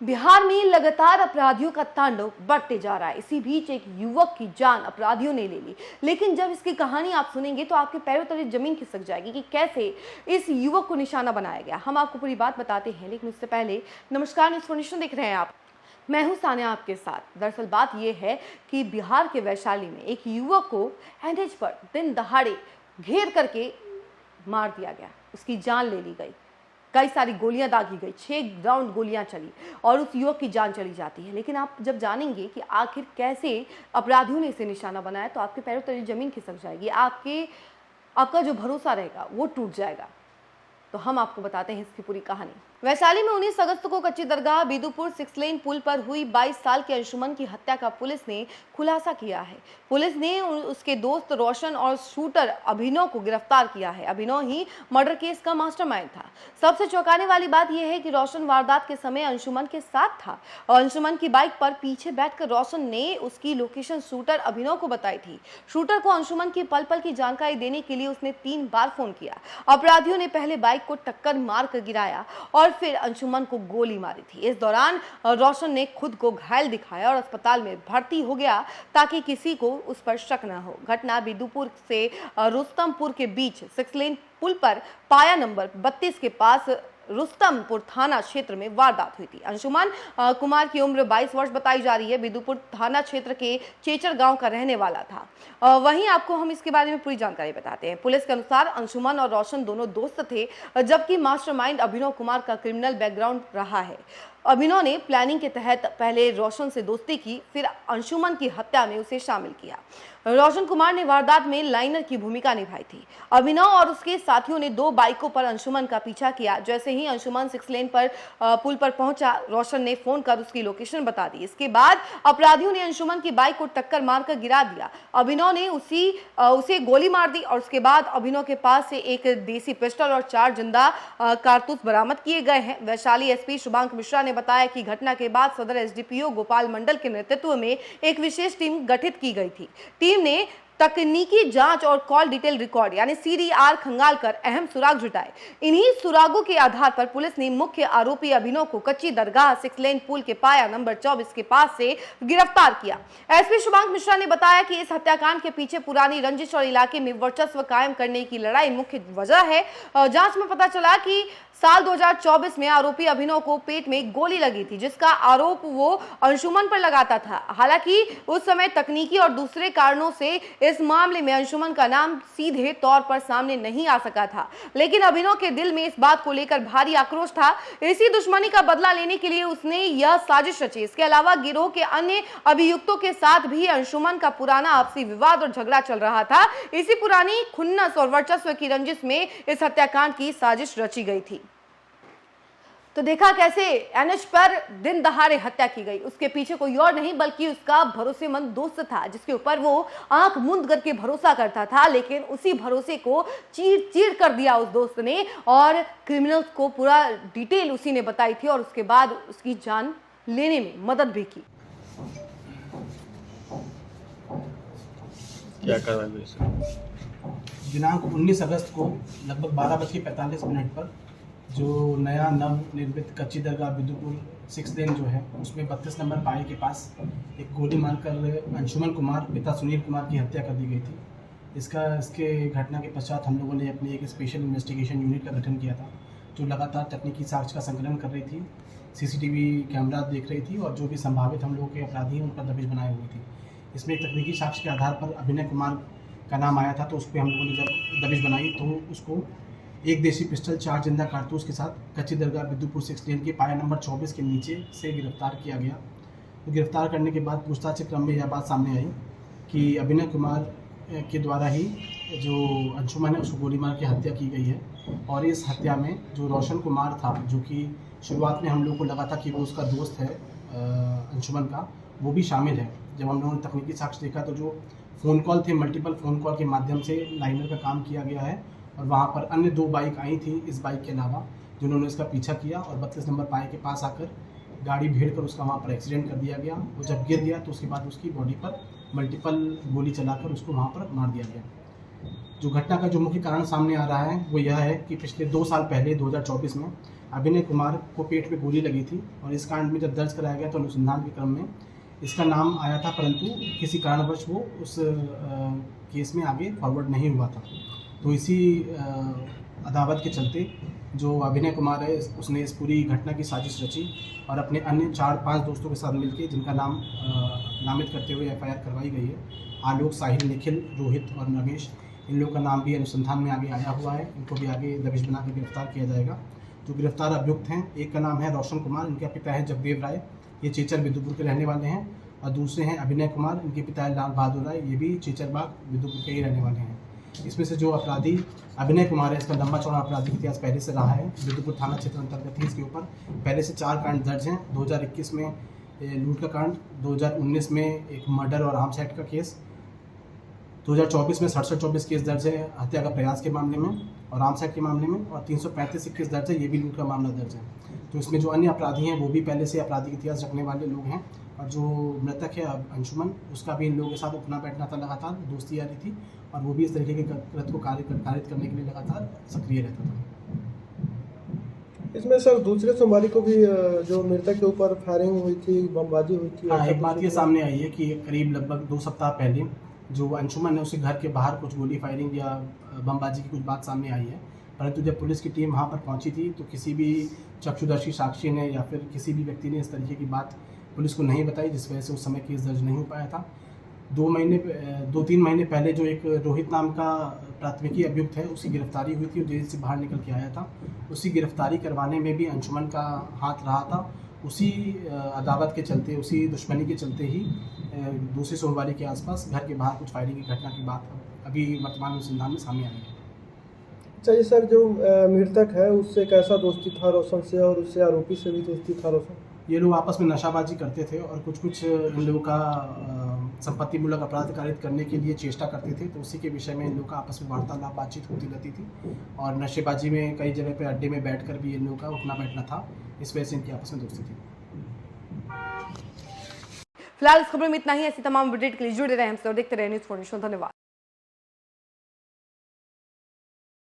बिहार में लगातार अपराधियों का तांडव बढ़ते जा रहा है। इसी बीच एक युवक की जान अपराधियों ने ले ली, लेकिन जब इसकी कहानी आप सुनेंगे तो आपके पैरों तले जमीन खिसक जाएगी कि कैसे इस युवक को निशाना बनाया गया। हम आपको पूरी बात बताते हैं, लेकिन उससे पहले नमस्कार, न्यूज़ देख रहे हैं आप, मैं हूं सानिया आपके साथ। दरअसल बात यह है कि बिहार के वैशाली में एक युवक को एनएच पर दिन दहाड़े घेर करके मार दिया गया, उसकी जान ले ली गई। कई सारी गोलियां दागी गई, 6 राउंड गोलियां चली और उस युवक की जान चली जाती है। लेकिन आप जब जानेंगे कि आखिर कैसे अपराधियों ने इसे निशाना बनाया तो आपके पैरों तले जमीन खिसक जाएगी, आपका जो भरोसा रहेगा वो टूट जाएगा। तो हम आपको बताते हैं इसकी पूरी कहानी। वैशाली में 19 अगस्त को कच्ची दरगाह बिदुपुर 6 लेन पुल पर हुई 22 साल के अंशुमन की हत्या का पुलिस ने खुलासा किया है। पुलिस ने उसके दोस्त रोशन और शूटर अभिनव को गिरफ्तार किया है। अभिनव ही मर्डर केस का मास्टरमाइंड था। सबसे चौंकाने वाली बात यह है कि रोशन वारदात के समय अंशुमन के साथ था और अंशुमन की बाइक पर पीछे बैठकर रोशन ने उसकी लोकेशन शूटर अभिनव को बताई थी। शूटर को अंशुमन की पल पल की जानकारी देने के लिए उसने 3 बार फोन किया। अपराधियों ने पहले बाइक को टक्कर मार कर गिराया और फिर अंशुमन को गोली मारी थी। इस दौरान रोशन ने खुद को घायल दिखाया और अस्पताल में भर्ती हो गया ताकि किसी को उस पर शक न हो। घटना बिदुपुर से रुस्तमपुर के बीच 6 लेन पुल पर पाया नंबर 32 के पास रुस्तमपुर थाना क्षेत्र में वारदात हुई थी। अंशुमन कुमार की उम्र 22 वर्ष बताई जा रही है। बिदुपुर थाना क्षेत्र के चेचर गांव का रहने वाला था। वहीं आपको हम इसके बारे में पूरी जानकारी बताते हैं। पुलिस के अनुसार अंशुमन और रोशन दोनों दोस्त थे, जबकि मास्टरमाइंड अभिनव कुमार का क्रिमिनल बैकग्राउंड रहा है। अभिनव ने प्लानिंग के तहत पहले रोशन से दोस्ती की, फिर अंशुमन की हत्या में उसे शामिल किया। रोशन कुमार ने वारदात में लाइनर की भूमिका निभाई थी। अभिनव और उसके साथियों ने 2 बाइकों पर अंशुमन का पीछा किया। जैसे ही अंशुमन 6 लेन पर पुल पर पहुंचा, रोशन ने फोन कर उसकी लोकेशन बता दी। इसके बाद अपराधियों ने अंशुमन की बाइक को टक्कर मारकर गिरा दिया। अभिनव ने उसे गोली मार दी और उसके बाद अभिनव के पास से एक देसी पिस्टल और 4 जिंदा कारतूस बरामद किए गए हैं। वैशाली एसपी शुभांक मिश्रा ने बताया कि घटना के बाद सदर एसडीपीओ गोपाल मंडल के नेतृत्व में एक विशेष टीम गठित की गई थी। टीम ने तकनीकी जांच और कॉल डिटेल रिकॉर्ड यानी सीडीआर खंगाल कर अहम सुराग जुटाए। इन्हीं सुरागों के आधार पर पुलिस ने मुख्य आरोपी अभिनव को कच्ची दरगाह 6 लेन पुल के पाया नंबर 24 के पास से गिरफ्तार किया। एसपी शुभांक मिश्रा ने बताया कि इस हत्याकांड के पीछे पुरानी रंजिश और इलाके में वर्चस्व कायम करने की लड़ाई मुख्य वजह है। जांच में पता चला कि साल 2024 में आरोपी अभिनव को पेट में गोली लगी थी, जिसका आरोप वो अंशुमन पर लगाता था। हालांकि उस समय तकनीकी और दूसरे कारणों से इस मामले में अंशुमन का नाम सीधे तौर पर सामने नहीं आ सका था, लेकिन अभिनव के दिल में इस बात को लेकर भारी आक्रोश था। इसी दुश्मनी का बदला लेने के लिए उसने यह साजिश रची। इसके अलावा गिरोह के अन्य अभियुक्तों के साथ भी अंशुमन का पुराना आपसी विवाद और झगड़ा चल रहा था। इसी पुरानी खुन्नस और वर्चस्व की रंजिश में इस हत्याकांड की साजिश रची गई थी। तो देखा कैसे एनएच पर दिन दहाड़े हत्या की गई। उसके पीछे कोई और नहीं बल्कि उसका भरोसेमंद दोस्त था, जिसके ऊपर वो आंख मूंद करके भरोसा करता था, लेकिन उसी भरोसे को चीर कर दिया उस दोस्त ने और क्रिमिनल्स को पूरा डिटेल उसी ने बताई थी और उसके बाद उसकी जान लेने में मदद भी की। क्या कार्रवाई हुई? दिनांक 19 अगस्त को लगभग 12:45 पर जो नया नव निर्मित कच्ची दरगाह बिदुपुर 6 लेन जो है उसमें 32 नंबर पाए के पास एक गोली मारकर अंशुमन कुमार पिता सुनील कुमार की हत्या कर दी गई थी। इसके घटना के पश्चात हम लोगों ने अपनी एक स्पेशल इन्वेस्टिगेशन यूनिट का गठन किया था, जो लगातार तकनीकी साक्ष्य का संकलन कर रही थी, सीसीटीवी कैमरा देख रही थी और जो भी संभावित हम लोगों के अपराधी हैं उनका दबिश बनाई हुई थी। इसमें तकनीकी साक्ष्य के आधार पर अभिनय कुमार का नाम आया था, तो उस पर हम लोगों ने जब दबिश बनाई तो उसको एक देसी पिस्टल 4 जिंदा कारतूस के साथ कच्ची दरगाह बिदुपुर 6 लेन के पाया नंबर 24 के नीचे से गिरफ्तार किया गया। तो गिरफ्तार करने के बाद पूछताछ के क्रम में यह बात सामने आई कि अभिनय कुमार के द्वारा ही जो अंशुमन है उसको गोली मार के हत्या की गई है और इस हत्या में जो रोशन कुमार था, जो कि शुरुआत में हम लोग को लगा था कि वो उसका दोस्त है अंशुमन का, वो भी शामिल है। जब हम लोगों ने तकनीकी साक्ष्य देखा तो जो फ़ोन कॉल थे, मल्टीपल फ़ोन कॉल के माध्यम से लाइनर का काम किया गया है और वहाँ पर अन्य 2 बाइक आई थी इस बाइक के अलावा, जिन्होंने इसका पीछा किया और 32 नंबर पाए के पास आकर गाड़ी भीड़ कर उसका वहाँ पर एक्सीडेंट कर दिया गया। वो जब गिर गया तो उसके बाद उसकी बॉडी पर मल्टीपल गोली चलाकर उसको वहाँ पर मार दिया गया। जो घटना का जो मुख्य कारण सामने आ रहा है वो यह है कि पिछले 2 साल पहले 2024 में अभिनय कुमार को पेट में गोली लगी थी और इस कांड में जब दर्ज कराया गया तो अनुसंधान के क्रम में इसका नाम आया था, परंतु किसी कारणवश वो उस केस में आगे फॉरवर्ड नहीं हुआ था। तो इसी अदावत के चलते जो अभिनय कुमार है उसने इस पूरी घटना की साजिश रची और अपने अन्य 4-5 दोस्तों के साथ मिलकर, जिनका नाम नामित करते हुए FIR करवाई गई है, आलोक, साहिल, निखिल, रोहित और नवेश, इन लोगों का नाम भी अनुसंधान में आगे आया हुआ है। इनको भी आगे दबिश बना के गिरफ्तार किया जाएगा। जो गिरफ्तार अभियुक्त हैं, एक का नाम है रोशन कुमार, इनका पिता है जगदेव राय, ये चेचर बिदुपुर के रहने वाले हैं, और दूसरे हैं अभिनय कुमार, इनके पिता है लाल बहादुर राय, ये भी चेचरबाग बिदुपुर के ही रहने वाले हैं। इसमें से जो अपराधी अभिनय कुमार है, इसका लंबा चौड़ा आपराधिक इतिहास पहले से रहा है। बिदुपुर थाना क्षेत्र अंतर्गत ही इसके ऊपर पहले से 4 कांड दर्ज हैं। 2021 में लूट का कांड, 2019 में एक मर्डर और आर्म्स एक्ट का केस, 2024 में 67-24 केस दर्ज है हत्या का प्रयास के मामले में और आर्म्स एक्ट के मामले में, और 335 केस दर्ज है, ये भी लूट का मामला दर्ज है। तो इसमें जो अन्य अपराधी हैं वो भी पहले से आपराधिक इतिहास रखने वाले लोग हैं, और जो मृतक है अंशुमन, उसका भी इन लोगों के साथ उठना बैठना था, लगातार दोस्ती यारी थी, और वो भी इस तरीके के कृत्य को कारित करने के लिए लगातार सक्रिय रहता था। इसमें सर दूसरे सोमाली को भी जो मृतक के ऊपर फायरिंग हुई थी, बमबाजी हुई थी। हाँ, एक बात ये सामने आई है कि करीब लगभग 2 सप्ताह पहले जो अंशुमन है, उसके घर के बाहर कुछ गोली फायरिंग या बमबाजी की कुछ बात सामने आई है, परंतु जब पुलिस की टीम वहाँ पर पहुँची थी तो किसी भी चक्षुदर्शी साक्षी ने या फिर किसी भी व्यक्ति ने इस तरीके की बात पुलिस को नहीं बताई, जिस वजह से उस समय केस दर्ज नहीं हो पाया था। 2-3 महीने पहले जो एक रोहित नाम का प्राथमिकी अभियुक्त है, उसकी गिरफ्तारी हुई थी और जेल से बाहर निकल के आया था। उसी गिरफ्तारी करवाने में भी अंशुमन का हाथ रहा था। उसी अदावत के चलते, उसी दुश्मनी के चलते ही दूसरी सोमवारी के आसपास घर के बाहर कुछ फायरिंग की घटना की बात अभी वर्तमान अनुसंधान में सामने आई है। चाहिए सर, जो मृतक है उससे कैसा दोस्ती था रोशन से, और उससे आरोपी से भी दोस्ती था रोशन? ये लोग आपस में नशाबाजी करते थे और कुछ इन लोगों का संपत्ति मूलक अपराध कारित करने के लिए चेष्टा करते थे, तो उसी के विषय में इन लोगों का आपस में वार्तालाप बातचीत होती रहती थी, और नशेबाजी में कई जगह पे अड्डे में बैठकर भी इन लोगों का उठना बैठना था, इस वजह से इनकी आपस में दोस्ती थी। फिलहाल इस खबर में इतना ही। ऐसी तमाम अपडेट के लिए जुड़े रहें हमसे और देखते रहे न्यूज़ 4 नेशन। धन्यवाद।